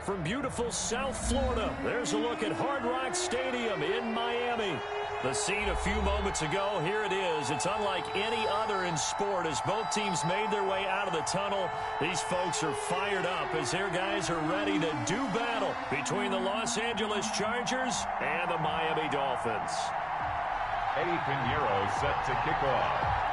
from beautiful South Florida. There's a look at Hard Rock Stadium in Miami. The scene a few moments ago, here it is. It's unlike any other in sport as both teams made their way out of the tunnel. These folks are fired up as their guys are ready to do battle between the Los Angeles Chargers and the Miami Dolphins. Eddie Pinheiro set to kick off.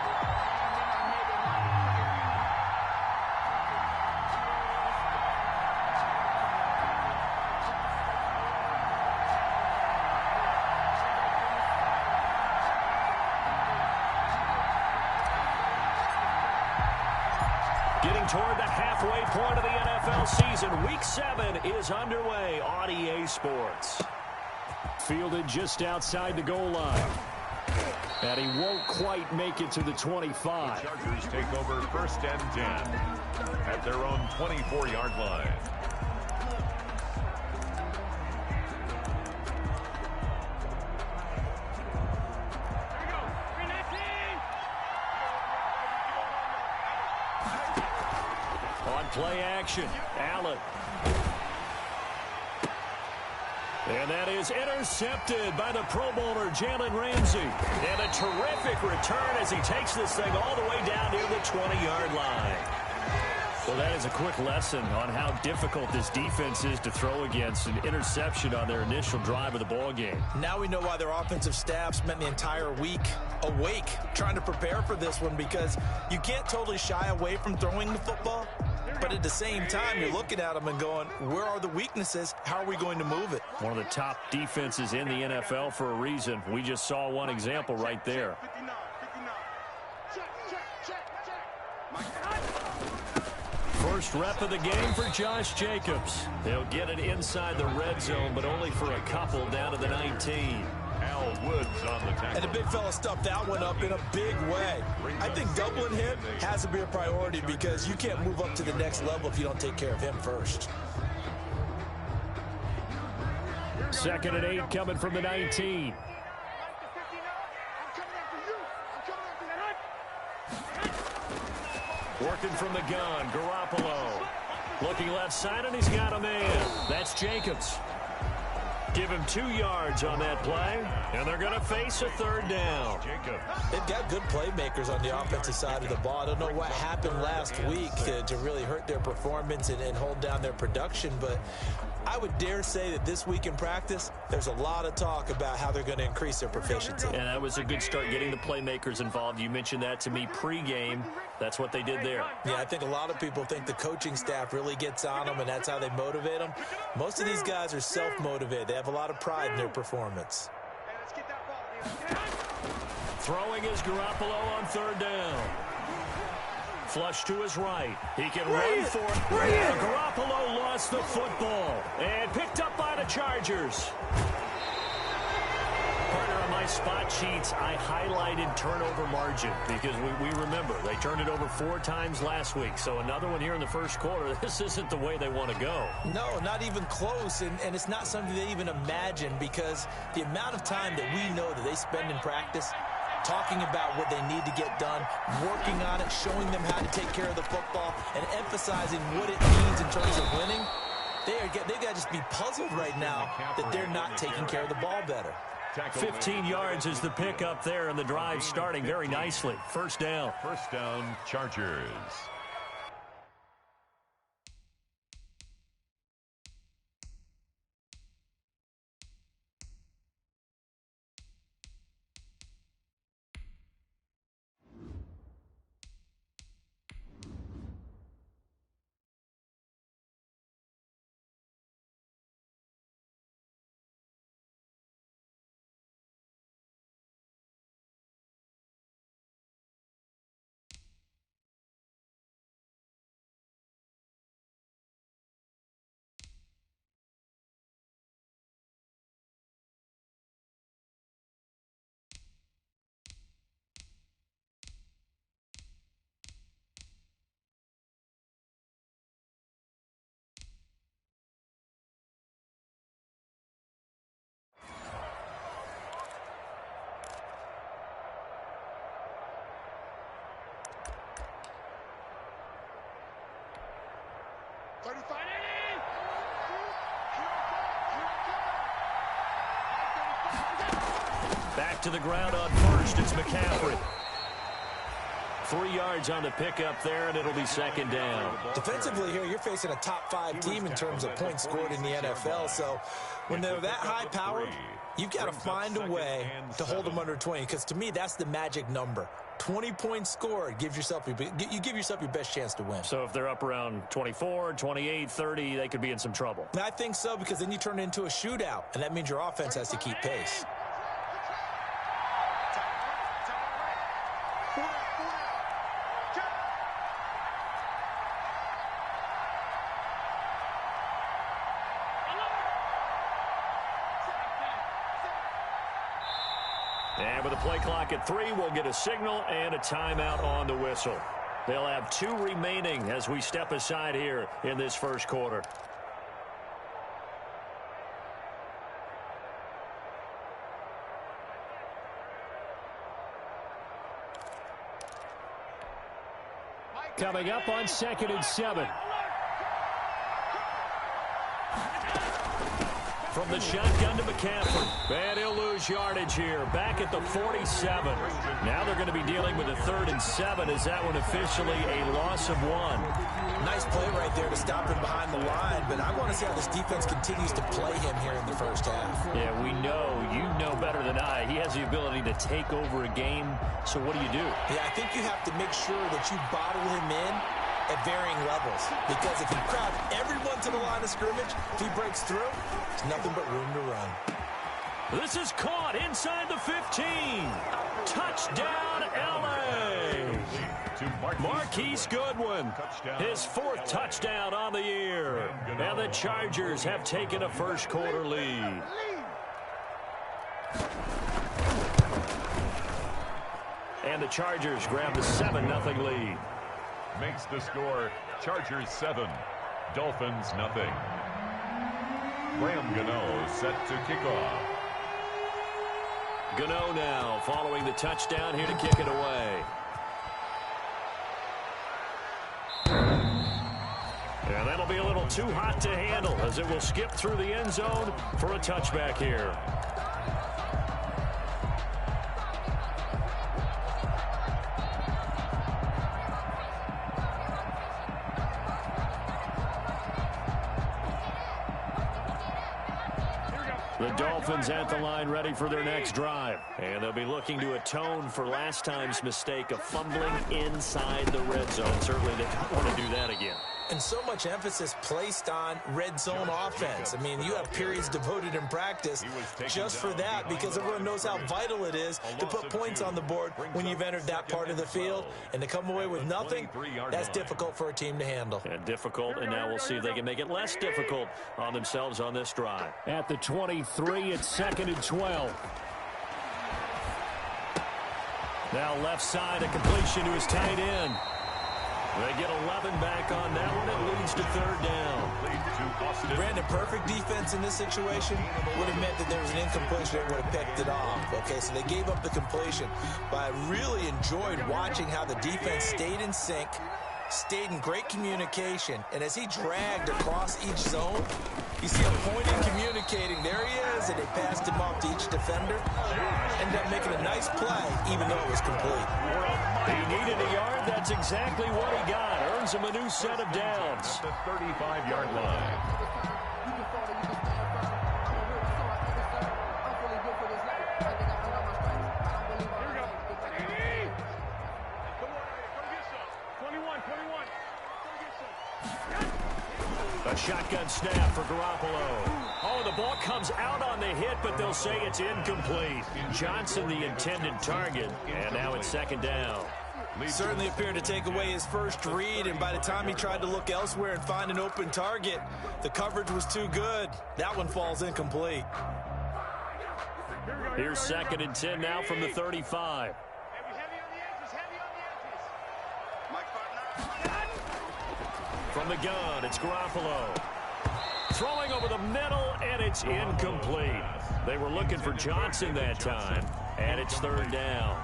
Getting toward the halfway point of the NFL season, Week 7 is underway on EA Sports. Fielded just outside the goal line. And he won't quite make it to the 25. The Chargers take over 1st and 10 at their own 24-yard line. Play action. Allen. And that is intercepted by the Pro Bowler, Jalen Ramsey. And a terrific return as he takes this thing all the way down near the 20-yard line. Well, that is a quick lesson on how difficult this defense is to throw against an interception on their initial drive of the ball game. Now we know why their offensive staff spent the entire week awake trying to prepare for this one, because you can't totally shy away from throwing the football. But at the same time, you're looking at them and going, where are the weaknesses? How are we going to move it? One of the top defenses in the NFL for a reason. We just saw one example right there. First rep of the game for Josh Jacobs. They'll get it inside the red zone, but only for a couple down to the 19. Al Woods on the tackle. And the big fella stuffed that one up in a big way. I think doubling him has to be a priority, because you can't move up to the next level if you don't take care of him first. 2nd and 8 coming from the 19. Working from the gun, Garoppolo. Looking left side, and he's got a man. That's Jacobs. Give him 2 yards on that play, and they're going to face a 3rd down. They've got good playmakers on the offensive side of the ball. I don't know what happened last week to really hurt their performance and hold down their production, but I would dare say that this week in practice, there's a lot of talk about how they're going to increase their proficiency. And that was a good start, getting the playmakers involved. You mentioned that to me pregame. That's what they did there. Yeah, I think a lot of people think the coaching staff really gets on them, and that's how they motivate them. Most of these guys are self-motivated. They have a lot of pride in their performance. Throwing is Garoppolo on 3rd down. Flush to his right. He can run for it. Garoppolo lost the football and picked up by the Chargers. Partner, on my spot sheets, I highlighted turnover margin because we remember they turned it over 4 times last week. So another one here in the first quarter. This isn't the way they want to go. No, not even close. And it's not something they even imagine, because the amount of time that we know that they spend in practice talking about what they need to get done, working on it, showing them how to take care of the football, and emphasizing what it means in terms of winning. They've got to just be puzzled right now that they're not taking care of the ball better. 15 yards is the pickup there, and the drive starting very nicely. 1st down. 1st down, Chargers. Back to the ground on first. It's McCaffrey. 3 yards on the pickup there, and it'll be second down. Defensively here, you're facing a top-5 team in terms of points scored in the NFL. So when they're that high-powered, you've got to find a way to hold them under 20. Because to me, that's the magic number. 20 points scored, you give yourself your best chance to win. So if they're up around 24, 28, 30, they could be in some trouble. I think so, because then you turn it into a shootout, and that means your offense has to keep pace. And with the play clock at 3, we'll get a signal and a timeout on the whistle. They'll have 2 remaining as we step aside here in this first quarter. Coming up on 2nd and 7. From the shotgun to McCaffrey. And he'll lose yardage here. Back at the 47. Now they're going to be dealing with a 3rd and 7. Is that one officially a loss of 1? Nice play right there to stop him behind the line. But I want to see how this defense continues to play him here in the first half. Yeah, we know. You know better than I. He has the ability to take over a game. So what do? Yeah, I think you have to make sure that you bottle him in at varying levels, because if you crowd everyone to the line of scrimmage, if he breaks through, there's nothing but room to run. This is caught inside the 15. Touchdown, L.A. Marquise Goodwin, his 4th touchdown on the year. And the Chargers have taken a first quarter lead. And the Chargers grab the 7-0 lead. Makes the score Chargers 7, Dolphins 0. Graham Gano set to kick off. Gano now following the touchdown here to kick it away. And that'll be a little too hot to handle as it will skip through the end zone for a touchback here. The Dolphins at the line ready for their next drive. And they'll be looking to atone for last time's mistake of fumbling inside the red zone. Certainly they don't want to do that again. And so much emphasis placed on red zone offense. I mean, you have periods devoted in practice just for that, because everyone knows how vital it is to put points on the board when you've entered that part of the field. And to come away with nothing, that's difficult for a team to handle. And difficult, and now we'll see if they can make it less difficult on themselves on this drive. At the 23, it's 2nd and 12. Now left side, a completion to his tight end. They get 11 back on that one. It leads to 3rd down. Brandon, perfect defense in this situation would have meant that there was an incompletion. They would have picked it off. Okay, so they gave up the completion. But I really enjoyed watching how the defense stayed in sync, stayed in great communication, and as he dragged across each zone, you see him pointing, communicating. There he is, and they passed him off to each defender. Ended up making a nice play, even though it was complete. He needed a yard. That's exactly what he got. Earns him a new set of downs. The 35-yard line. A shotgun snap for Garoppolo. Oh, the ball comes out on the hit, but they'll say it's incomplete. Johnson, the intended target, and now it's 2nd down. Certainly appeared to take away his first read, and by the time he tried to look elsewhere and find an open target, the coverage was too good. That one falls incomplete. Here's 2nd and 10 now from the 35. From the gun, it's Garoppolo. Throwing over the middle, and it's incomplete. They were looking for Johnson that time, and it's 3rd down.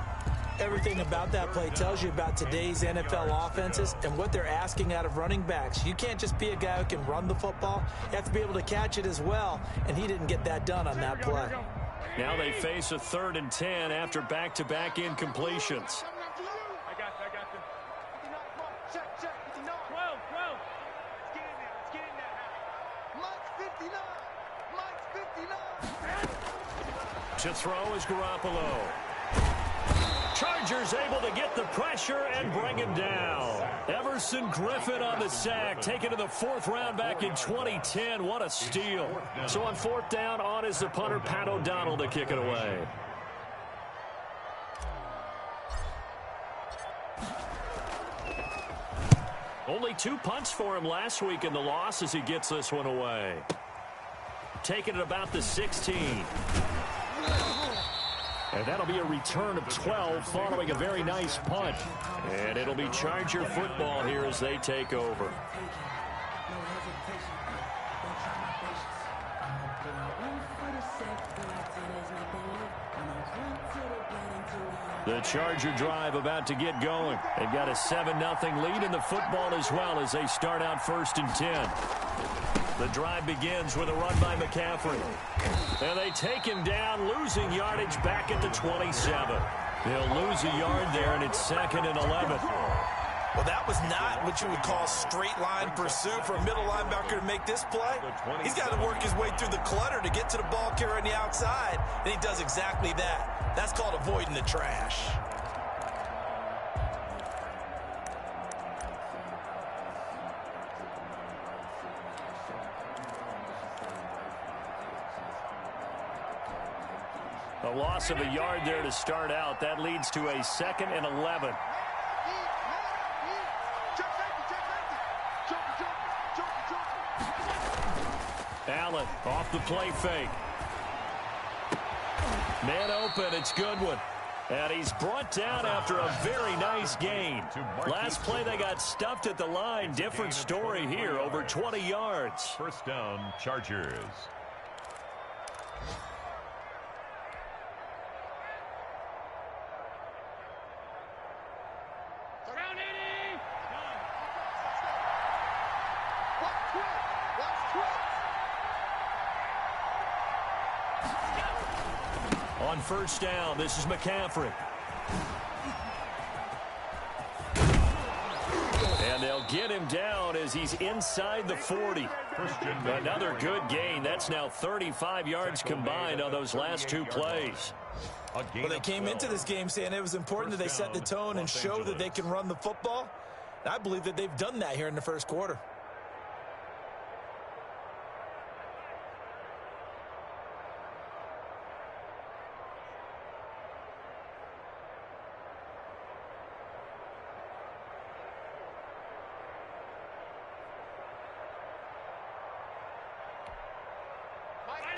Everything about that play tells you about today's NFL offenses and what they're asking out of running backs. You can't just be a guy who can run the football. You have to be able to catch it as well, and he didn't get that done on that play. Now they face a 3rd and 10 after back-to-back incompletions. I got you. 59, come on. Check. 59. 12. Let's get in there now. Mike's 59. To throw is Garoppolo. Chargers able to get the pressure and bring him down. Everson Griffin on the sack, taken to the 4th round back in 2010. What a steal. So on 4th down, on is the punter, Pat O'Donnell, to kick it away. Only 2 punts for him last week in the loss as he gets this one away. Taking it about the 16. And that'll be a return of 12 following a very nice punt. And it'll be Charger football here as they take over. The Charger drive about to get going. They've got a 7-0 lead in the football as well as they start out 1st and 10. The drive begins with a run by McCaffrey. And they take him down, losing yardage back at the 27. They'll lose a yard there, and it's 2nd and 11. Well, that was not what you would call straight line pursuit for a middle linebacker to make this play. He's got to work his way through the clutter to get to the ball carrier on the outside, and he does exactly that. That's called avoiding the trash. A loss of a yard there to start out. That leads to a 2nd and 11. Allen off the play fake. Man open, it's Goodwin. And he's brought down after a very nice gain. Last play they got stuffed at the line. Different story here, over 20 yards. 1st down, Chargers. On 1st down, this is McCaffrey. And they'll get him down as he's inside the 40. Another good gain. That's now 35 yards combined on those last 2 plays. Well, they came into this game saying it was important that they set the tone and show that they can run the football. And I believe that they've done that here in the 1st quarter.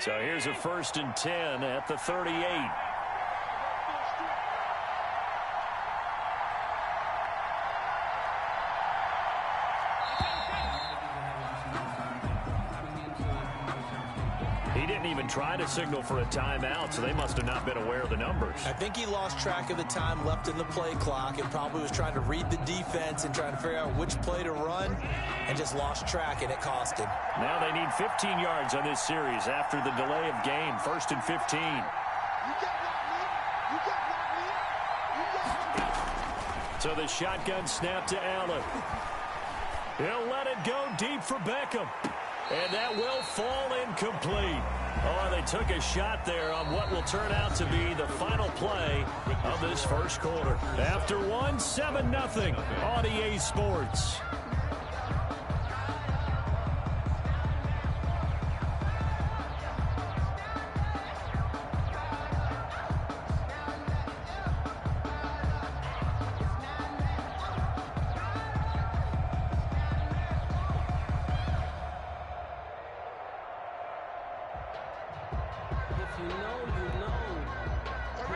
So here's a 1st and 10 at the 38. He didn't even try to signal for a timeout, so they must have not been aware of the numbers. I think he lost track of the time left in the play clock and probably was trying to read the defense and trying to figure out which play to run and just lost track, and it cost him. Now they need 15 yards on this series after the delay of game. 1st and 15. So the shotgun snap to Allen. He'll let it go deep for Beckham. And that will fall incomplete. Oh, they took a shot there on what will turn out to be the final play of this 1st quarter. After one, 7-0 on EA Sports.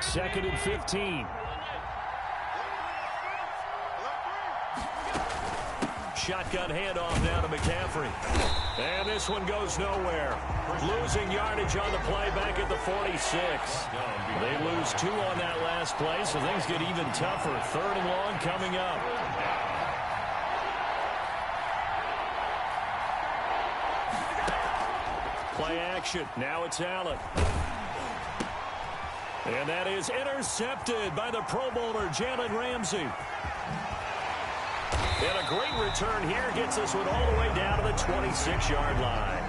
Second and 15. Shotgun handoff now to McCaffrey. And this one goes nowhere. Losing yardage on the play back at the 46. They lose 2 on that last play, so things get even tougher. 3rd and long coming up. Play action. Now it's Allen. And that is intercepted by the Pro Bowler, Jalen Ramsey. And a great return here gets this one all the way down to the 26-yard line.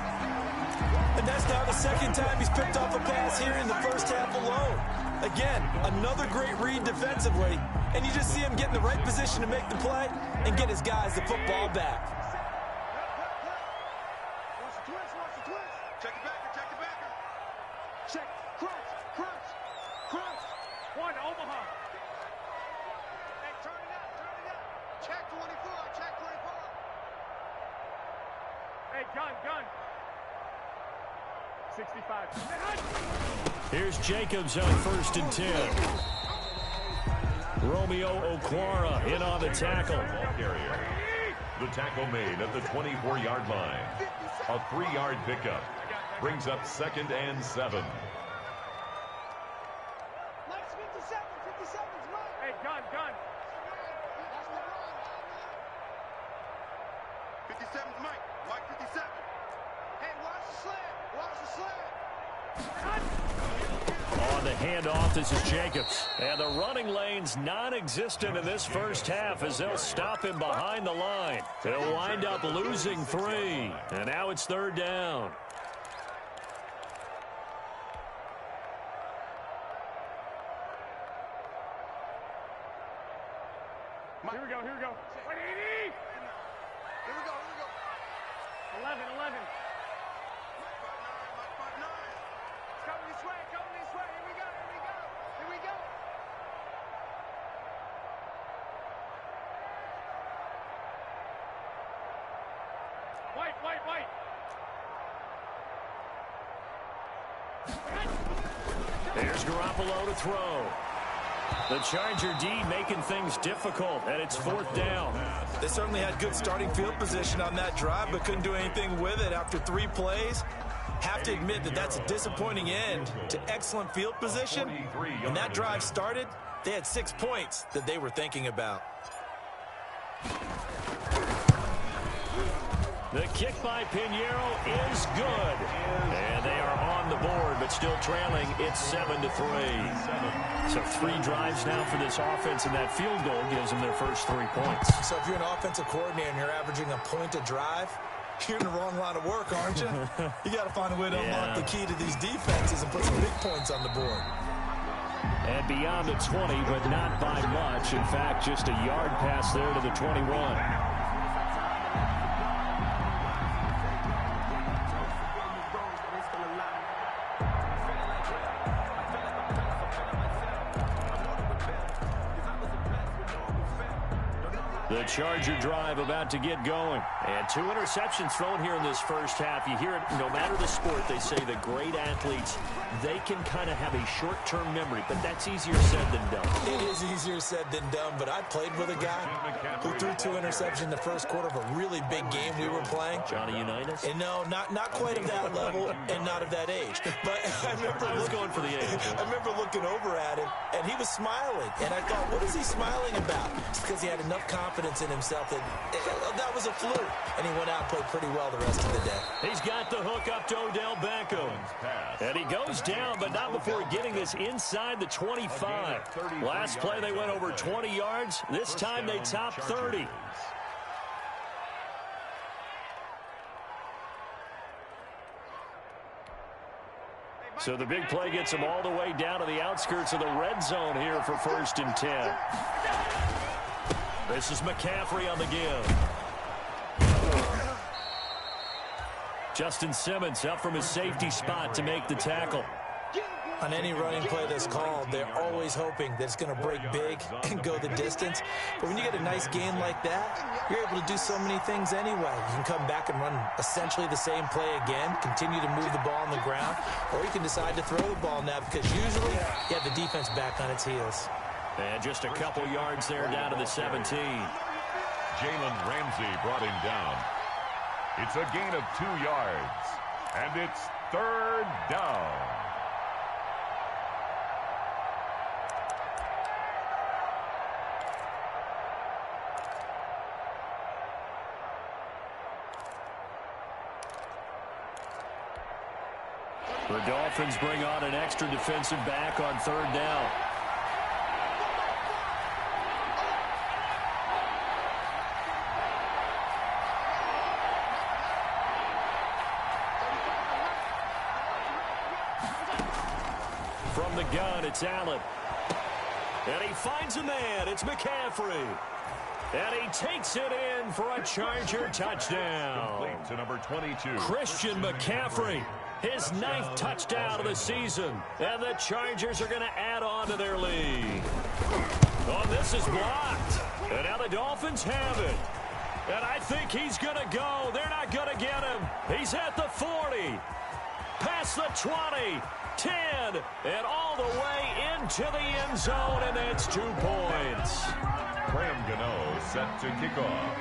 And that's now the second time he's picked off a pass here in the first half alone. Again, another great read defensively, and you just see him get in the right position to make the play and get his guys the football back. Watch the twist, watch the twist. Check the backer, check the backer. Check, crunch, crunch, crunch. One, Omaha. Hey, turn it up, turn it up. Check 24, check 24. Hey, gun, gun. 65. Here's Jacobs on 1st and 10. Romeo Okwara in on the tackle. Carrier. The tackle made at the 24-yard line. A 3-yard pickup. Brings up 2nd and 7. Mike's 57, 57's Mike. Hey, gun, gun. 57's Mike. Mike 57. Hey, watch the slant. Watch the slant. On the handoff, this is Jacobs. And the running lane's non-existent in this first half as they'll stop him behind the line. They'll wind up losing 3. And now it's 3rd down. Here we go, here we go. 180. Here we go, here we go. 11, 11. Mike 59, Mike 59. It's coming this way, coming this way. Here we go, here we go, here we go. White, white, white. There's Garoppolo to throw. The Charger D making things difficult, and it's 4th down. They certainly had good starting field position on that drive, but couldn't do anything with it after 3 plays. Have to admit that that's a disappointing end to excellent field position. When that drive started, they had 6 points that they were thinking about. The kick by Pinheiro is good. And they are on the board, but still trailing. It's 7-3. So 3 drives now for this offense, and that field goal gives them their first 3 points. So if you're an offensive coordinator and you're averaging a point a drive, you're in the wrong line of work, aren't you? You got to find a way to unlock the key to these defenses and put some big points on the board. And beyond the 20, but not by much. In fact, just a yard pass there to the 21. The Charger drive about to get going. And 2 interceptions thrown here in this first half. You hear it, no matter the sport, they say the great athletes, they can kind of have a short-term memory, but that's easier said than done. It is easier said than done, but I played with a guy who threw 2 interceptions in the first quarter of a really big game we were playing. Johnny Unitas? And no, not quite of that level and not of that age. But I was going for the age. I remember looking over at him, and he was smiling. And I thought, what is he smiling about? It's because he had enough confidence in himself that that was a fluke. And he went out and played pretty well the rest of the day. He's got the hook up to Odell Beckham. And he goes down, but not before getting this inside the 25. Last play, they went over 20 yards. This time, they topped 30. So the big play gets them all the way down to the outskirts of the red zone here for 1st and 10. This is McCaffrey on the give. Justin Simmons up from his safety spot to make the tackle. On any running play that's called, they're always hoping that it's going to break big and go the distance. But when you get a nice gain like that, you're able to do so many things anyway. You can come back and run essentially the same play again, continue to move the ball on the ground, or you can decide to throw the ball now because usually you have the defense back on its heels. And just a couple yards there down to the 17. Jalen Ramsey brought him down. It's a gain of 2 yards, and it's 3rd down. The Dolphins bring on an extra defensive back on third down. From the gun, it's Allen. And he finds a man. It's McCaffrey. And he takes it in for a Charger touchdown. Complete to number 22. Christian McCaffrey, his 9th touchdown of the season. And the Chargers are going to add on to their lead. Oh, this is blocked. And now the Dolphins have it. And I think he's going to go. They're not going to get him. He's at the 40. Past the 20. 10, and all the way into the end zone, and that's 2 points. Graham Gano set to kick off.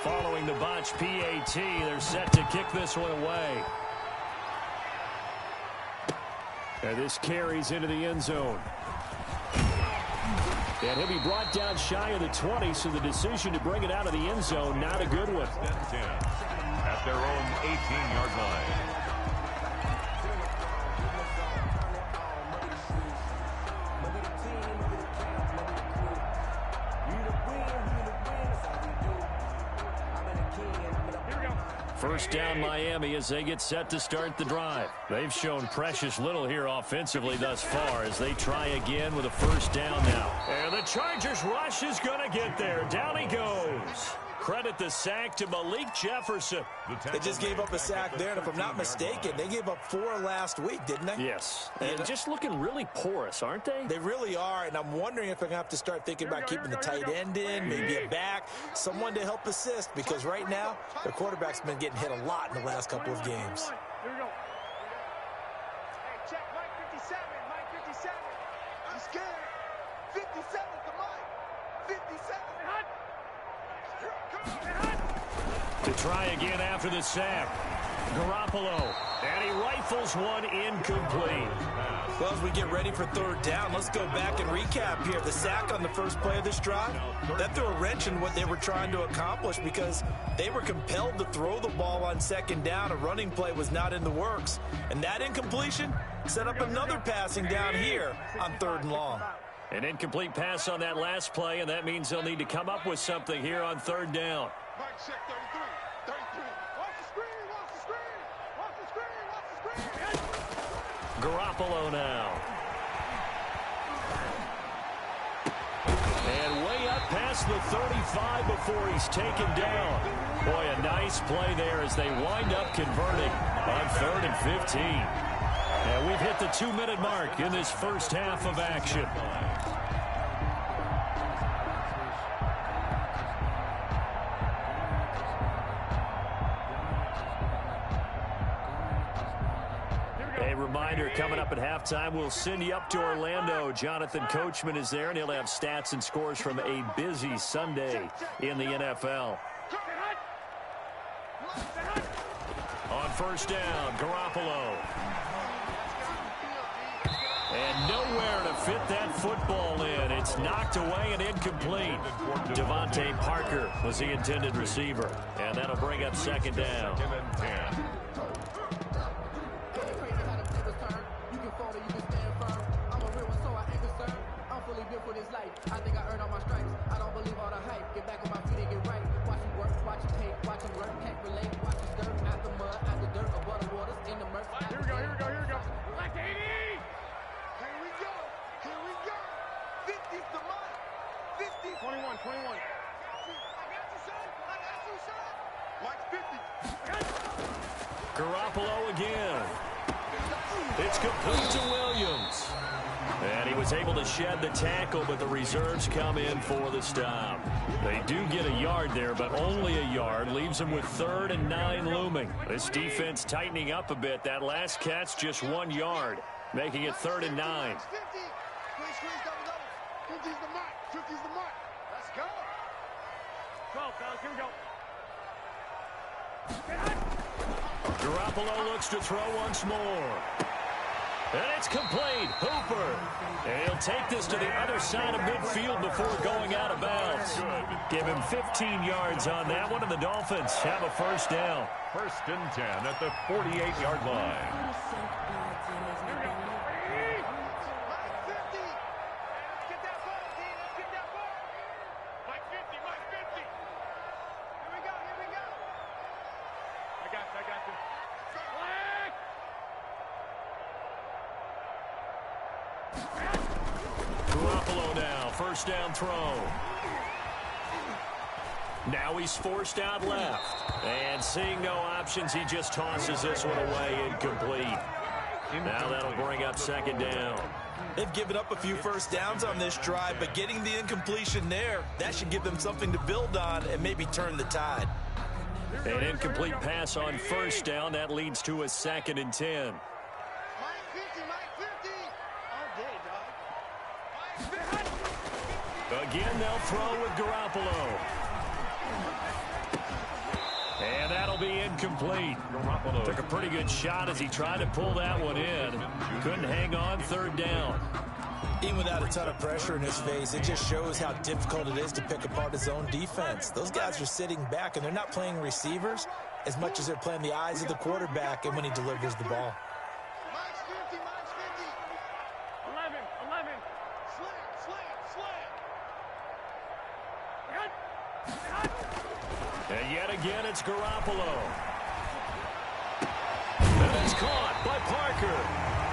Following the botch PAT, they're set to kick this one away. And this carries into the end zone. And he'll be brought down shy of the 20, so the decision to bring it out of the end zone, not a good one. 10 at their own 18-yard line. First down Miami as they get set to start the drive. They've shown precious little here offensively thus far as they try again with a first down now. And the Chargers rush is going to get there. Down he goes. Credit the sack to Malik Jefferson. They just gave up a sack there, and if I'm not mistaken, they gave up 4 last week, didn't they? Yes. And just looking really porous, aren't they? They really are, and I'm wondering if they're going to have to start thinking about keeping the tight end in, maybe a back, someone to help assist, because right now, their quarterback's been getting hit a lot in the last couple of games. Here we go. Hey, check, Mike 57, Mike 57. I'm scared. 57 to Mike. 57. To try again after the sack. Garoppolo. And he rifles one incomplete. Well, as we get ready for third down, let's go back and recap here. The sack on the first play of this drive, that threw a wrench in what they were trying to accomplish because they were compelled to throw the ball on second down. A running play was not in the works. And that incompletion set up another passing down here on third and long. An incomplete pass on that last play, and that means they'll need to come up with something here on third down. Mike, check 33. 33. Watch the screen, watch the screen. Watch the screen, watch the screen. Garoppolo now. And way up past the 35 before he's taken down. Boy, a nice play there as they wind up converting on 3rd and 15. And we've hit the 2-minute mark in this first half of action. A reminder, coming up at halftime, we'll send you up to Orlando. Jonathan Coachman is there, and he'll have stats and scores from a busy Sunday in the NFL. On first down, Garoppolo. And nowhere to fit that football in. It's knocked away and incomplete. Devontae Parker was the intended receiver. And that'll bring up second down. 2nd and 10. I think I earned all my stripes. I don't believe all the hype. Get back on my feet and get right. Watch him work, watch him hate, watch him learn, can't relate. Watch him skirt out the mud, out the dirt, above the waters, in the murk. Here we go, here we go, here we go. Black 80! Here we go, here we go. 50's the Mike. 50. 21, 21. I got you, son. I got you, son. Mike's 50. Garoppolo again. It's complete to Williams. And he was able to shed the tackle, but the reserves come in for the stop. They do get a yard there, but only a yard. Leaves them with 3rd and 9 looming. This defense tightening up a bit. That last catch, just 1 yard, making it 3rd and 9. 50. Squeeze, double, double. 50's the Mike. 50's the Mike. Let's go. 12, fellas. Here we go. Garoppolo looks to throw once more. And it's complete. Hooper. And he'll take this to the other side of midfield before going out of bounds. Give him 15 yards on that one, and the Dolphins have a first down. 1st and 10 at the 48-yard line. Garoppolo now, first down throw. Now he's forced out left. And seeing no options, he just tosses this one away incomplete. Now that'll bring up 2nd down. They've given up a few first downs on this drive, but getting the incompletion there, that should give them something to build on and maybe turn the tide. An incomplete pass on first down. That leads to a 2nd and 10. Again, they'll throw with Garoppolo. And that'll be incomplete. Took a pretty good shot as he tried to pull that one in. Couldn't hang on, 3rd down. Even without a ton of pressure in his face, it just shows how difficult it is to pick apart his own defense. Those guys are sitting back, and they're not playing receivers as much as they're playing the eyes of the quarterback and when he delivers the ball. And yet again, it's Garoppolo. And it's caught by Parker.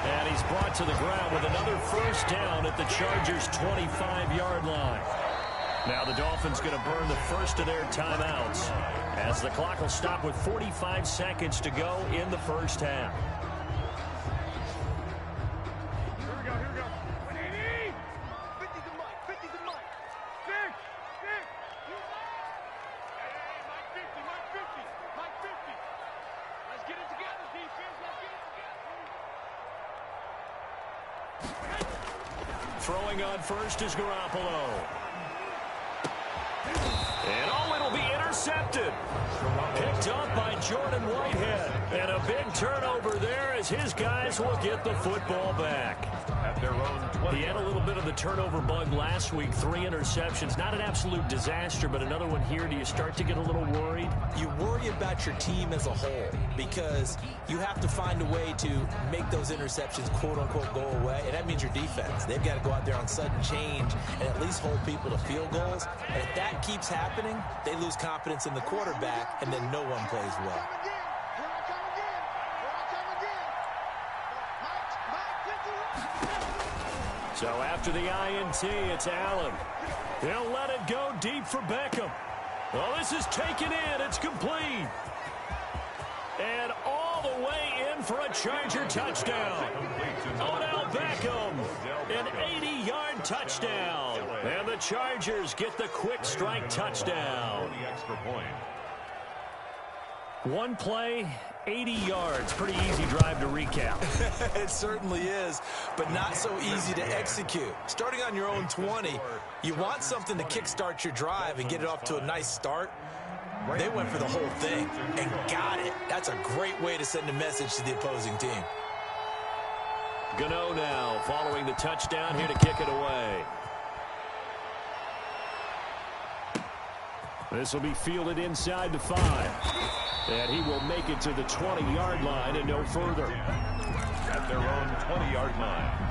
And he's brought to the ground with another first down at the Chargers' 25-yard line. Now the Dolphins going to burn the first of their timeouts as the clock will stop with 45 seconds to go in the first half. Throwing on first is Garoppolo. And oh, it'll be intercepted. Picked up by Jordan Whitehead. And a big turnover there as his guys will get the football back. At their own 20. He had a little bit of the turnover bug last week. 3 interceptions. Not an absolute disaster, but another one here. Do you start to get a little worried? You worry about your team as a whole because you have to find a way to make those interceptions quote-unquote go away, and that means your defense. They've got to go out there on sudden change and at least hold people to field goals. And if that keeps happening, they lose confidence in the quarterback, and then no one plays well. So after the INT, it's Allen. He'll let it go deep for Beckham. Well, this is taken in. It's complete. And all the way in for a Charger touchdown. Odell Beckham, an 80-yard touchdown. And the Chargers get the quick strike touchdown. The extra point. One play, 80 yards. Pretty easy drive to recap. It certainly is, but not so easy to execute. Starting on your own 20, you want something to kickstart your drive and get it off to a nice start. They went for the whole thing and got it. That's a great way to send a message to the opposing team. Gano now following the touchdown here to kick it away. This will be fielded inside the 5. And he will make it to the 20-yard line and no further. At their own 20-yard line.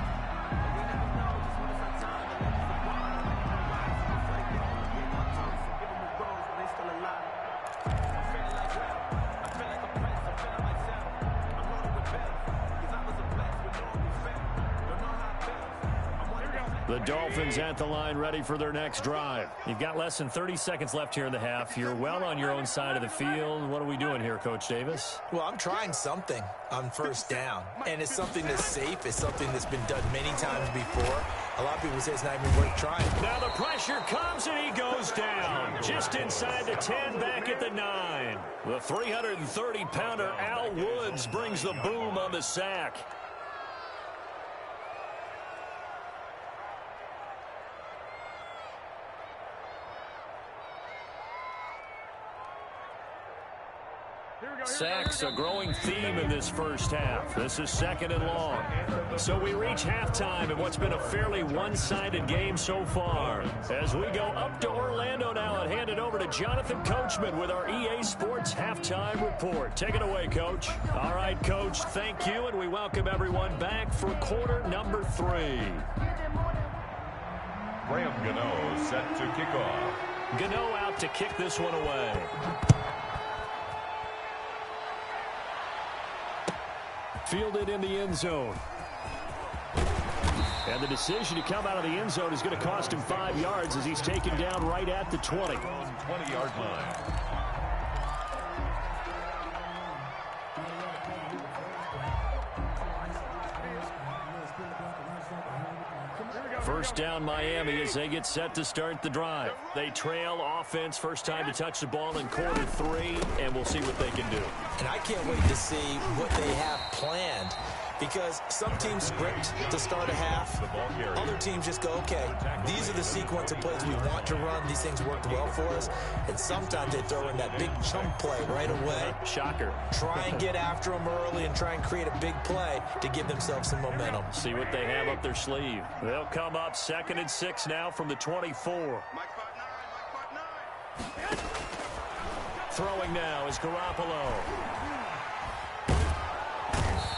The Dolphins at the line ready for their next drive. You've got less than 30 seconds left here in the half. You're well on your own side of the field. What are we doing here, Coach Davis? Well, I'm trying something on first down. And it's something that's safe. It's something that's been done many times before. A lot of people say it's not even worth trying. Now the pressure comes and he goes down. Just inside the 10, back at the 9. The 330-pounder Al Woods brings the boom on the sack. Sacks, a growing theme in this first half. This is 2nd and long. So we reach halftime in what's been a fairly one-sided game so far. As we go up to Orlando now and hand it over to Jonathan Coachman with our EA Sports Halftime Report. Take it away, Coach. All right, Coach, thank you, and we welcome everyone back for quarter number 3. Graham Gano set to kick off. Gano out to kick this one away. Fielded in the end zone. And the decision to come out of the end zone is going to cost him 5 yards as he's taken down right at the 20. 20-yard line. First down Miami as they get set to start the drive. They trail offense, first time to touch the ball in quarter 3, and we'll see what they can do. And I can't wait to see what they have planned, because some teams script to start a half. Other teams just go, okay, these are the sequence of plays we want to run. These things worked well for us. And sometimes they throw in that big chunk play right away. Shocker. Try and get after them early and try and create a big play to give themselves some momentum. See what they have up their sleeve. They'll come up 2nd and 6 now from the 24. Throwing now is Garoppolo.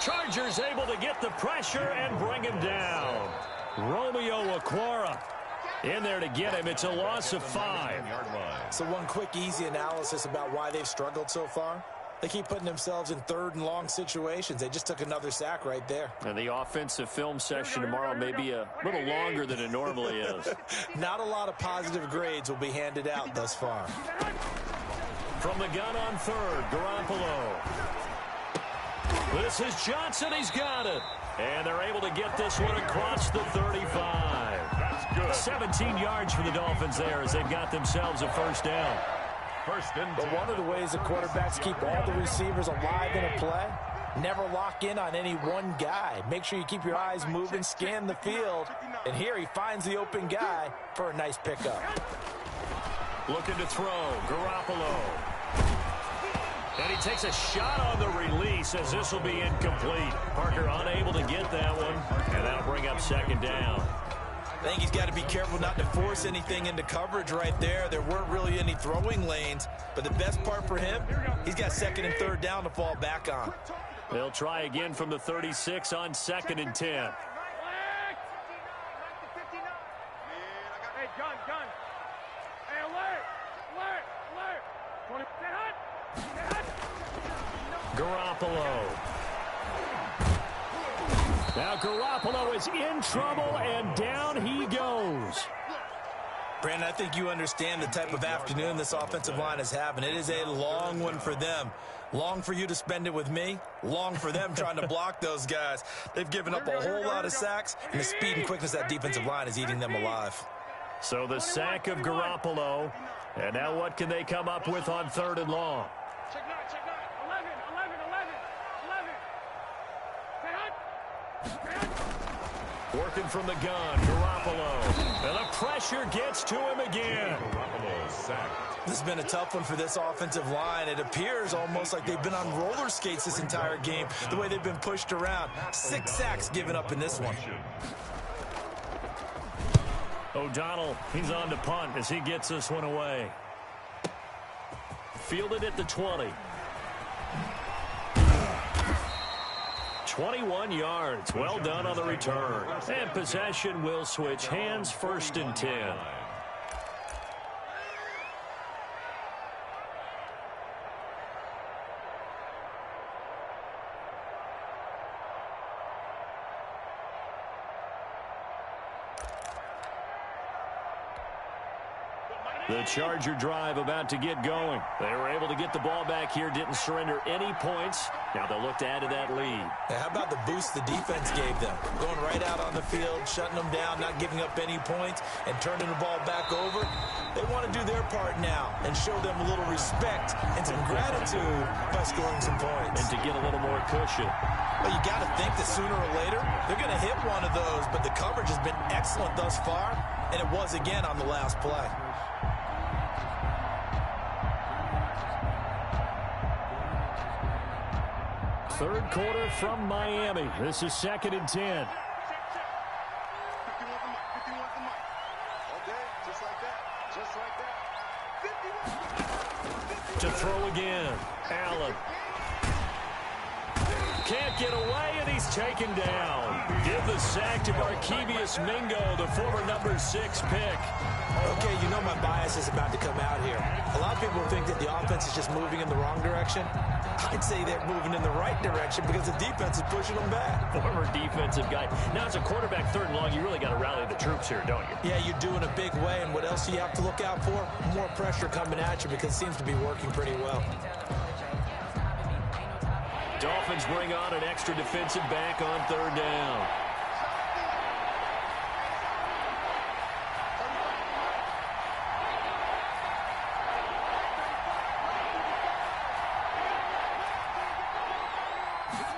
Chargers able to get the pressure and bring him down. Romeo Okwara in there to get him. It's a loss of 5. So one quick, easy analysis about why they've struggled so far. They keep putting themselves in 3rd and long situations. They just took another sack right there. And the offensive film session tomorrow may be a little longer than it normally is. Not a lot of positive grades will be handed out thus far. From the gun on 3rd, Garoppolo. This is Johnson. He's got it. And they're able to get this one across the 35. That's good. 17 yards for the Dolphins there as they've got themselves a first down. First and 10. But one of the ways the quarterbacks keep all the receivers alive in a play, never lock in on any one guy. Make sure you keep your eyes moving, scan the field. And here he finds the open guy for a nice pickup. Looking to throw, Garoppolo. And he takes a shot on the release as this will be incomplete. Parker unable to get that one, and that'll bring up 2nd down. I think he's got to be careful not to force anything into coverage right there. There weren't really any throwing lanes, but the best part for him, he's got 2nd and 3rd down to fall back on. They'll try again from the 36 on 2nd and 10. Hey, gun. Hey, alert. 20. Stay hot. Garoppolo. Now Garoppolo is in trouble, and down he goes. Brandon, I think you understand the type of afternoon this offensive line is having. It is a long one for them. Long for you to spend it with me. Long for them trying to block those guys. They've given up a whole lot of sacks, and the speed and quickness of that defensive line is eating them alive. So the sack of Garoppolo, and now what can they come up with on 3rd and long? Check 9. 11. Working from the gun, Garoppolo. And the pressure gets to him again. Garoppolo sacked. This has been a tough one for this offensive line. It appears almost like they've been on roller skates this entire game, the way they've been pushed around. 6 sacks given up in this one. O'Donnell, he's on to punt as he gets this one away. Fielded at the 20. 21 yards. Well done on the return. And possession will switch hands, 1st and 10. The Charger drive about to get going. They were able to get the ball back here, didn't surrender any points. Now they'll look to add to that lead. How about the boost the defense gave them? Going right out on the field, shutting them down, not giving up any points, and turning the ball back over. They want to do their part now and show them a little respect and some gratitude by scoring some points. And to get a little more cushion. Well, you got to think that sooner or later, they're going to hit one of those, but the coverage has been excellent thus far, and it was again on the last play. Third quarter from Miami. This is 2nd and 10. To throw again. Allen. Can't get away, and he's taken down. Give the sack to Barkevious Mingo, the former number 6 pick. Okay, you know my bias is about to come out here. A lot of people think that the offense is just moving in the wrong direction. I'd say they're moving in the right direction because the defense is pushing them back. Former defensive guy. Now, as a quarterback 3rd and long, you really got to rally the troops here, don't you? Yeah, you're doing a big way, and what else do you have to look out for? More pressure coming at you because it seems to be working pretty well. Dolphins bring on an extra defensive back on 3rd down.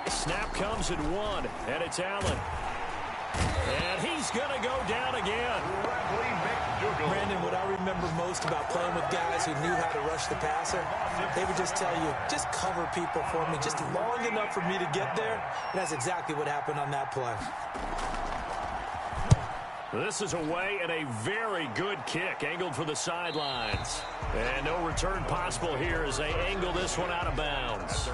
Snap comes at 1, and it's Allen. And he's going to go down again. Brandon, what I remember most about playing with guys who knew how to rush the passer, they would just tell you, just cover people for me just long enough for me to get there. And that's exactly what happened on that play. This is away and a very good kick, angled for the sidelines. And no return possible here as they angle this one out of bounds.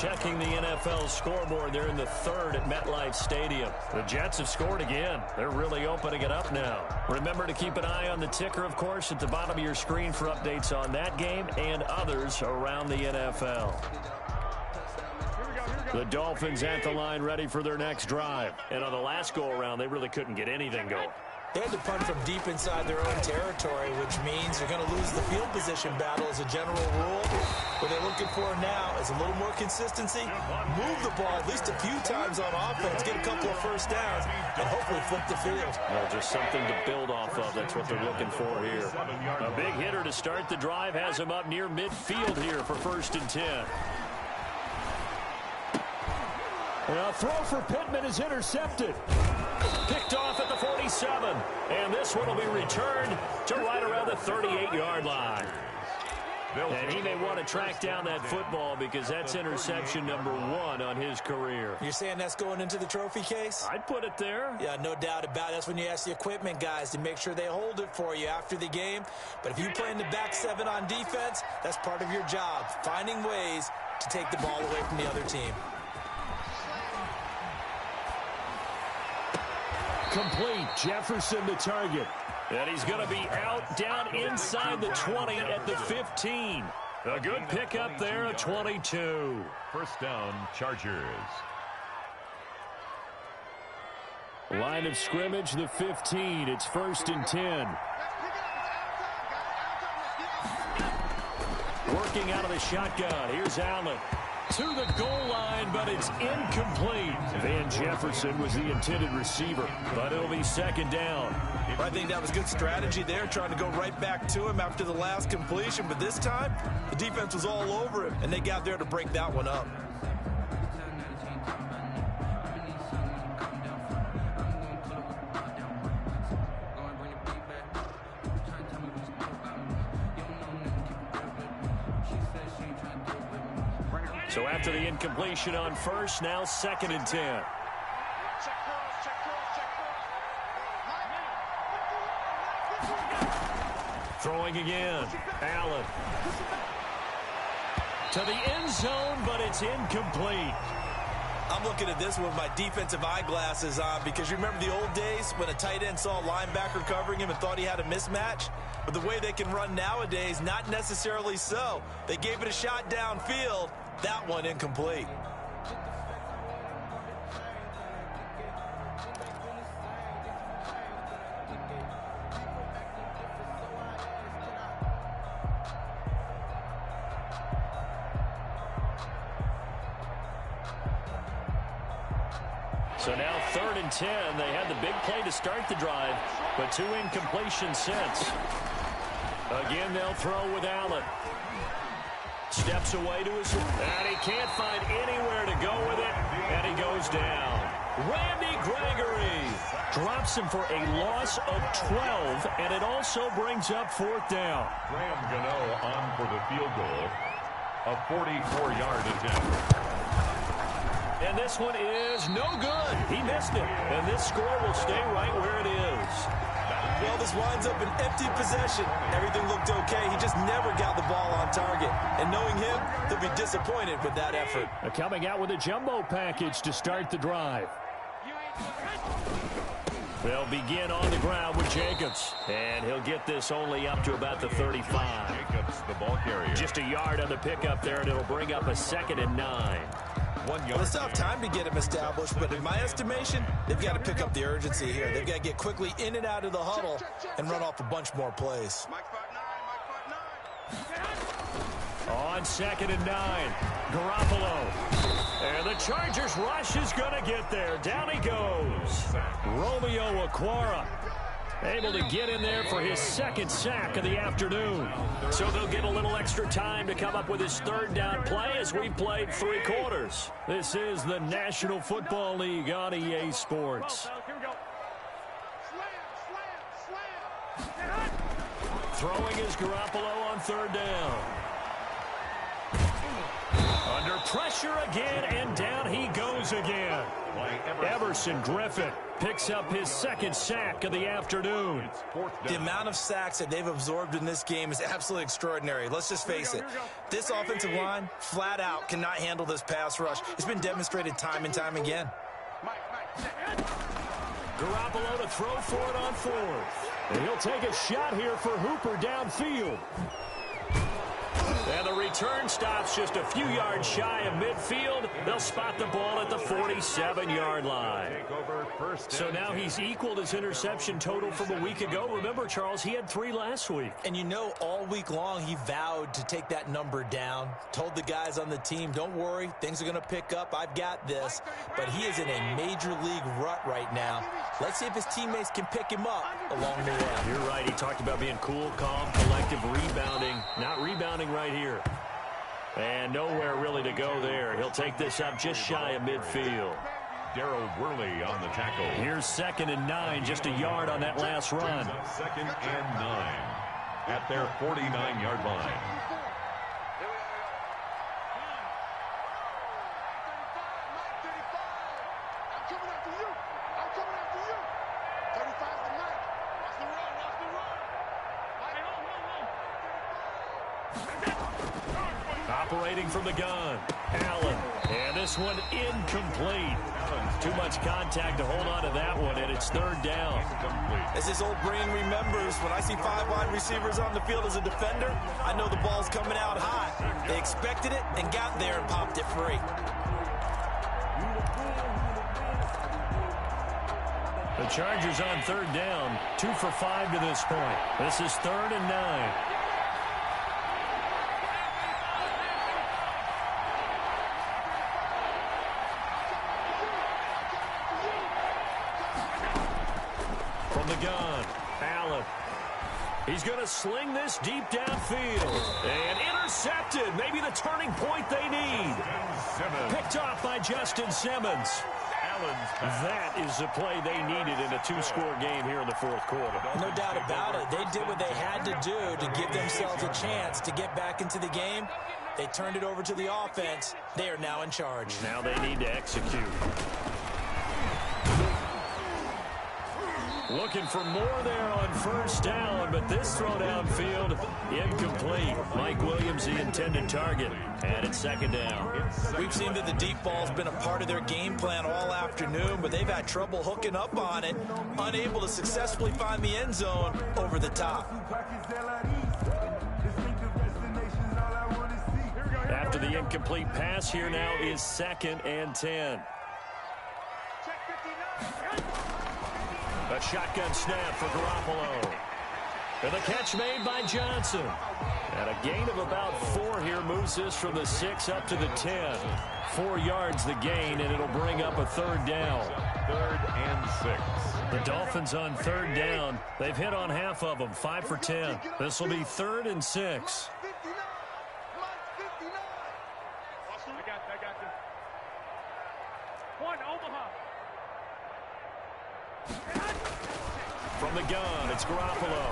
Checking the NFL scoreboard, they're in the 3rd at MetLife Stadium. The Jets have scored again. They're really opening it up now. Remember to keep an eye on the ticker, of course, at the bottom of your screen for updates on that game and others around the NFL. The Dolphins at the line ready for their next drive. And on the last go-around, they really couldn't get anything going. They had to punt from deep inside their own territory, which means you're going to lose the field position battle as a general rule. What they're looking for now is a little more consistency, move the ball at least a few times on offense, get a couple of first downs, and hopefully flip the field. Well, just something to build off of. That's what they're looking for here. A big hitter to start the drive has him up near midfield here for 1st and 10. A throw for Pittman is intercepted. Picked off at the 47. And this one will be returned to right around the 38-yard line. And he may want to track down that football because that's interception number 1 on his career. You're saying that's going into the trophy case? I'd put it there. Yeah, no doubt about it. That's when you ask the equipment guys to make sure they hold it for you after the game. But if you play in the back 7 on defense, that's part of your job, finding ways to take the ball away from the other team. Complete. Jefferson the target. And he's going to be out down inside the 20 at the 15. A good pickup there at 22. 1st down, Chargers. Line of scrimmage, the 15. It's 1st and 10. Working out of the shotgun. Here's Allen. To the goal line, but it's incomplete. Van Jefferson was the intended receiver, but it'll be 2nd down. I think that was good strategy there, trying to go right back to him after the last completion. But this time, the defense was all over him, and they got there to break that one up. So after the incompletion on 1st, now 2nd and 10. Throwing again. Allen. To the end zone, but it's incomplete. I'm looking at this with my defensive eyeglasses on because you remember the old days when a tight end saw a linebacker covering him and thought he had a mismatch? But the way they can run nowadays, not necessarily so. They gave it a shot downfield. That one incomplete. So now 3rd and 10. They had the big play to start the drive, but 2 incompletions since. Again, they'll throw with Allen. Steps away to his, and he can't find anywhere to go with it, and he goes down. Randy Gregory drops him for a loss of 12, and it also brings up 4th down. Graham Gano on for the field goal. A 44-yard attempt. And this one is no good. He missed it. And this score will stay right where it is. Well, this winds up an empty possession. Everything looked okay. He just never got the ball on target. And knowing him, he'll be disappointed with that effort. Coming out with a jumbo package to start the drive. They'll begin on the ground with Jacobs. And he'll get this only up to about the 35. Jacobs, the ball carrier. Just a yard on the pickup there, and it'll bring up a 2nd and 9. 1 yard. Well, it's tough time to get him established, but in my estimation, they've got to pick up the urgency here. They've got to get quickly in and out of the huddle and run off a bunch more plays. On 2nd and 9, Garoppolo. And the Chargers rush is going to get there. Down he goes. Romeo Okwara able to get in there for his 2nd sack of the afternoon. So they'll get a little extra time to come up with his 3rd down play as we played 3 quarters. This is the National Football League on EA Sports. Throwing is Garoppolo on 3rd down. Under pressure again, and down he goes again. Everson Griffin picks up his 2nd sack of the afternoon. The amount of sacks that they've absorbed in this game is absolutely extraordinary. Let's just face it. This offensive line, flat out, cannot handle this pass rush. It's been demonstrated time and time again. Garoppolo to throw for it on 4th. And he'll take a shot here for Hooper downfield. And the return stops just a few yards shy of midfield. They'll spot the ball at the 47-yard line. So now he's equaled his interception total from a week ago. Remember, Charles, he had 3 last week. And you know, all week long he vowed to take that number down. Told the guys on the team, don't worry, things are going to pick up. I've got this. But he is in a major league rut right now. Let's see if his teammates can pick him up along the way. You're right. He talked about being cool, calm, collective, rebounding. Not rebounding right here. And nowhere really to go there. He'll take this up just shy of midfield. Darryl Worley on the tackle. Here's 2nd and 9, just a yard on that last run. 2nd and 9 at their 49-yard line. Operating from the gun, Allen. And this one incomplete. Too much contact to hold on to that one, and it's 3rd down. As his old brain remembers, when I see 5 wide receivers on the field as a defender, I know the ball's coming out hot. They expected it and got there and popped it free. The Chargers on 3rd down, 2 for 5 to this point. This is 3rd and 9. From the gun, Allen. He's going to sling this deep downfield. And intercepted. Maybe the turning point they need. Picked off by Justin Simmons. That is the play they needed in a 2-score game here in the 4th quarter. No doubt about it. They did what they had to do to give themselves a chance to get back into the game. They turned it over to the offense. They are now in charge. Now they need to execute. Looking for more there on 1st down, but this throw downfield, incomplete. Mike Williams, the intended target, and it's 2nd down. We've seen that the deep ball's been a part of their game plan all afternoon, but they've had trouble hooking up on it, unable to successfully find the end zone over the top. After the incomplete pass, here now is 2nd and 10. A shotgun snap for Garoppolo. And the catch made by Johnson. And a gain of about 4 here moves this from the 6 up to the 10. 4 yards the gain, and it'll bring up a 3rd down. 3rd and 6. The Dolphins on 3rd down. They've hit on half of them, 5 for 10. This will be 3rd and 6. From the gun, it's Garoppolo.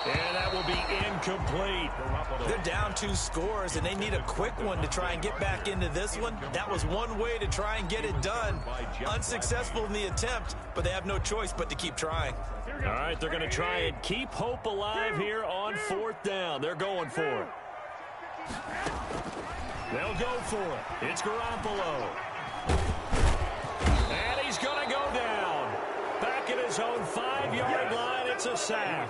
And that will be incomplete. They're down 2 scores, and they need a quick one to try and get back into this one. That was one way to try and get it done. Unsuccessful in the attempt, but they have no choice but to keep trying. All right, they're going to try and keep hope alive here on 4th down. They're going for it. They'll go for it. It's Garoppolo. And he's going to go down. Back at his own 5-yard line, it's a sack.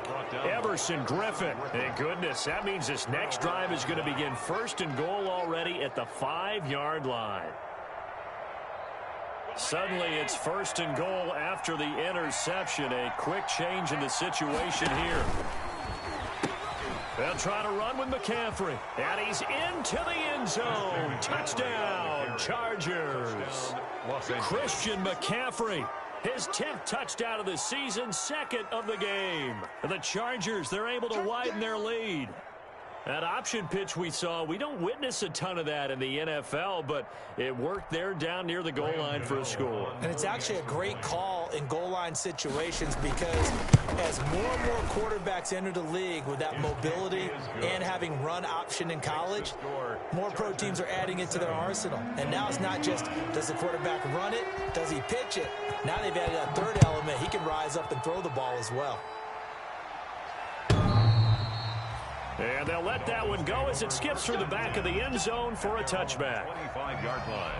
Everson Griffin. Thank goodness, that means this next drive is going to begin 1st and goal already at the 5-yard line. Suddenly, it's 1st and goal after the interception. A quick change in the situation here. They'll try to run with McCaffrey. And he's into the end zone. Touchdown, Chargers. Christian McCaffrey. His 10th touchdown of the season, 2nd of the game. The Chargers, they're able to widen their lead. That option pitch we saw, we don't witness a ton of that in the NFL, but it worked there down near the goal line for a score. And it's actually a great call in goal line situations because as more and more quarterbacks enter the league with that mobility and having run option in college, more pro teams are adding it to their arsenal. And now it's not just, does the quarterback run it? Does he pitch it? Now they've added a 3rd element. He can rise up and throw the ball as well. And they'll let that one go as it skips through the back of the end zone for a touchback. 25-yard line.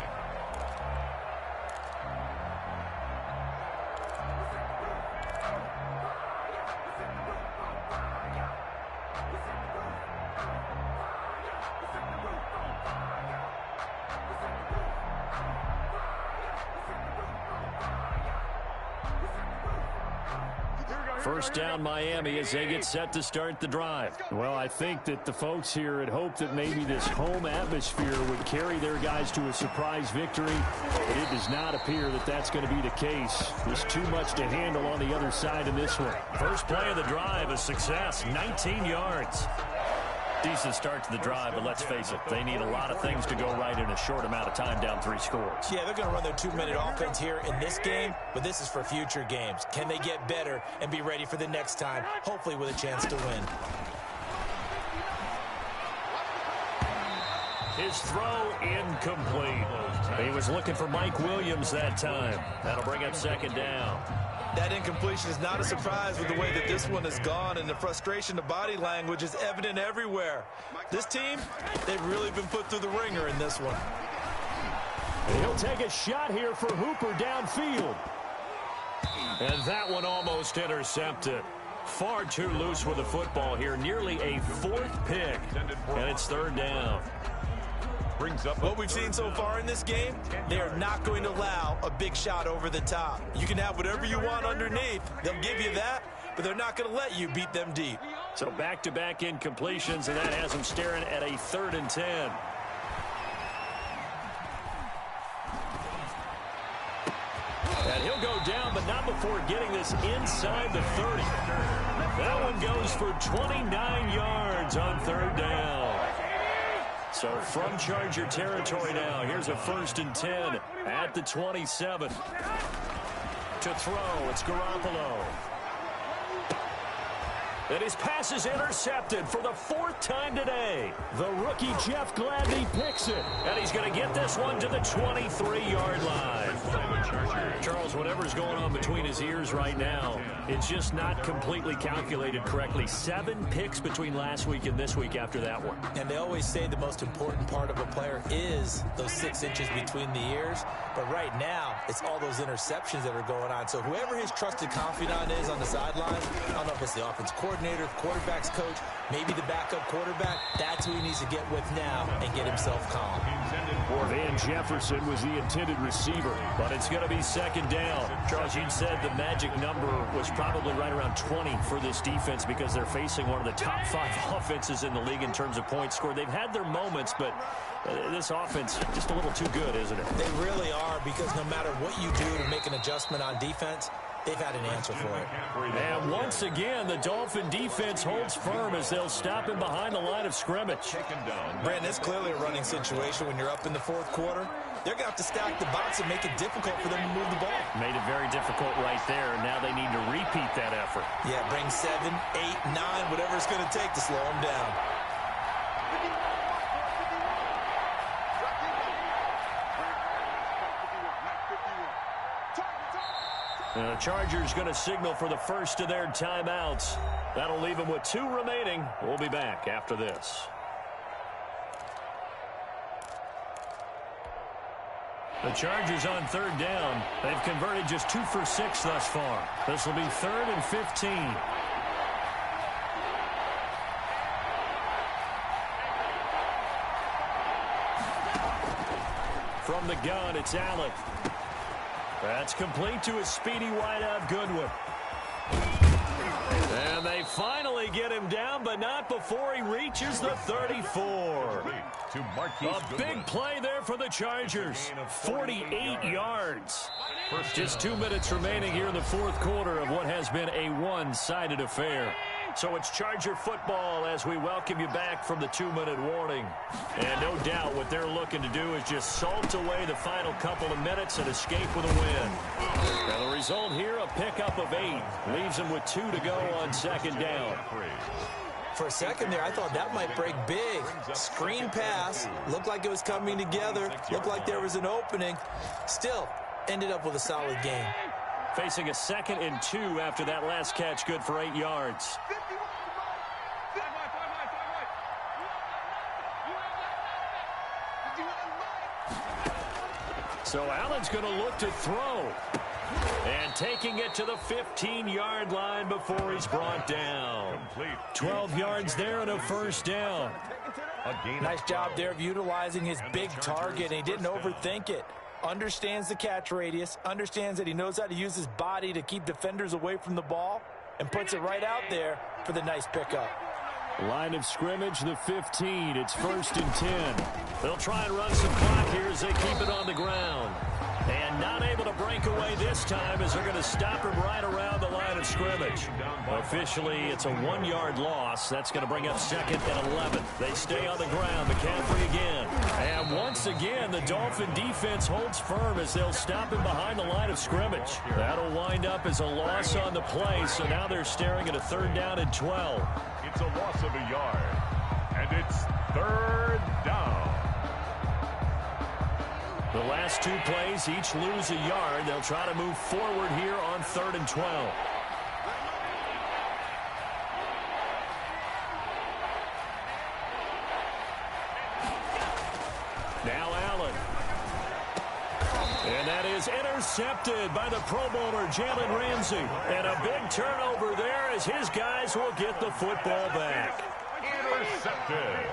First down, Miami, as they get set to start the drive. Well, I think that the folks here had hoped that maybe this home atmosphere would carry their guys to a surprise victory, but it does not appear that that's going to be the case. There's too much to handle on the other side in this one. First play of the drive, a success, 19 yards. Decent start to the drive, but let's face it, they need a lot of things to go right in a short amount of time, down 3 scores. Yeah, they're going to run their 2-minute offense here in this game, but this is for future games. Can they get better and be ready for the next time, hopefully with a chance to win? His throw incomplete. He was looking for Mike Williams that time. That'll bring up 2nd down. That incompletion is not a surprise with the way that this one has gone, and the frustration, the body language is evident everywhere. This team, they've really been put through the ringer in this one. He'll take a shot here for Hooper downfield. And that one almost intercepted. Far too loose with the football here. Nearly a 4th pick, and it's 3rd down. What we've seen so far in this game, they are not going to allow a big shot over the top. You can have whatever you want underneath. They'll give you that, but they're not going to let you beat them deep. So back-to-back incompletions, and that has them staring at a 3rd and 10. And he'll go down, but not before getting this inside the 30. That one goes for 29 yards on 3rd down. So from Charger territory now, here's a 1st and 10 at the 27. To throw, it's Garoppolo. And his pass is intercepted for the 4th time today. The rookie Jeff Gladney picks it. And he's going to get this one to the 23-yard line. Charles, whatever's going on between his ears right now, it's just not completely calculated correctly. 7 picks between last week and this week after that one. And they always say the most important part of a player is those 6 inches between the ears. But right now, it's all those interceptions that are going on. So whoever his trusted confidant is on the sidelines, I don't know if it's the offense coordinator, quarterback's coach, maybe the backup quarterback, that's who he needs to get with now and get himself calm. Van Jefferson was the intended receiver, but it's going to be 2nd down. Charles, you said the magic number was probably right around 20 for this defense because they're facing one of the top 5 offenses in the league in terms of points scored. They've had their moments, but this offense just a little too good, isn't it? They really are, because no matter what you do to make an adjustment on defense, they've had an answer for it. And once again, the Dolphin defense holds firm as they'll stop him behind the line of scrimmage. Brandon, it's clearly a running situation when you're up in the 4th quarter. they're going to have to stack the box and make it difficult for them to move the ball. Made it very difficult right there, and now they need to repeat that effort. Yeah, bring 7, 8, 9, whatever it's going to take to slow them down. The Chargers going to signal for the first of their timeouts. That'll leave them with 2 remaining. We'll be back after this. The Chargers on 3rd down. They've converted just 2 for 6 thus far. This will be 3rd and 15. From the gun, it's Allen. That's complete to a speedy wideout Goodwin. And they finally get him down, but not before he reaches the 34. A big play there for the Chargers. 48 yards. Just 2 minutes remaining here in the 4th quarter of what has been a one-sided affair. So it's Charger football as we welcome you back from the 2-minute warning. And no doubt what they're looking to do is just salt away the final couple of minutes and escape with a win. Now the result here, a pickup of 8. Leaves them with 2 to go on 2nd down. For a second there, I thought that might break big. Screen pass. Looked like it was coming together. Looked like there was an opening. Still, ended up with a solid game. Facing a 2nd and 2 after that last catch, good for 8 yards. So Allen's going to look to throw. And taking it to the 15-yard line before he's brought down. 12 yards there and a 1st down. Nice job there of utilizing his big target, and he didn't overthink it. Understands the catch radius, understands that he knows how to use his body to keep defenders away from the ball, and puts it right out there for the nice pickup. Line of scrimmage, the 15. It's 1st and 10. They'll try and run some clock here as they keep it on the ground. And not able to break away this time as they're going to stop him right around the line of scrimmage. Officially, it's a 1-yard loss. That's going to bring up 2nd and 11. They stay on the ground. McCaffrey again. And once again, the Dolphin defense holds firm as they'll stop him behind the line of scrimmage. That'll wind up as a loss on the play, so now they're staring at a 3rd down and 12. It's a loss of a yard, and it's 3rd down. The last 2 plays each lose a yard. They'll try to move forward here on 3rd and 12. Now Allen. And that is intercepted by the Pro Bowler Jalen Ramsey. And a big turnover there as his guys will get the football back. Intercepted.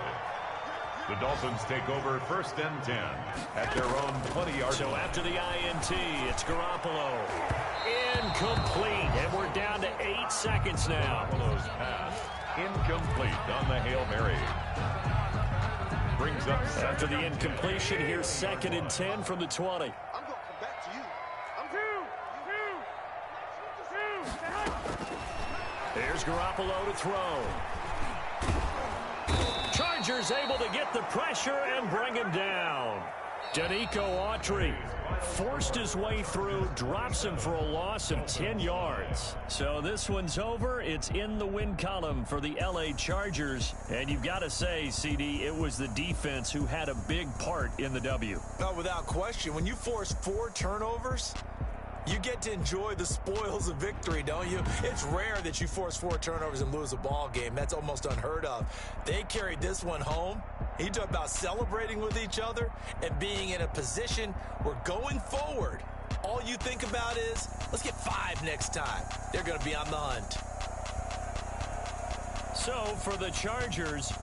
The Dolphins take over 1st and 10 at their own 20-yard line. So after the INT, it's Garoppolo. Incomplete. And we're down to 8 seconds now. Garoppolo's pass incomplete on the Hail Mary. Brings up after the incompletion, here's 2nd and 10 from the 20. I'm going to come back to you. There's Garoppolo to throw. Chargers able to get the pressure and bring him down. Danico Autry forced his way through, drops him for a loss of 10 yards. So this one's over. It's in the win column for the LA Chargers. And you've got to say, CD, it was the defense who had a big part in the W. No, without question. When you force 4 turnovers, you get to enjoy the spoils of victory, don't you? It's rare that you force 4 turnovers and lose a ball game. That's almost unheard of. They carried this one home. He talked about celebrating with each other and being in a position where going forward, all you think about is, let's get 5 next time. They're going to be on the hunt. So for the Chargers,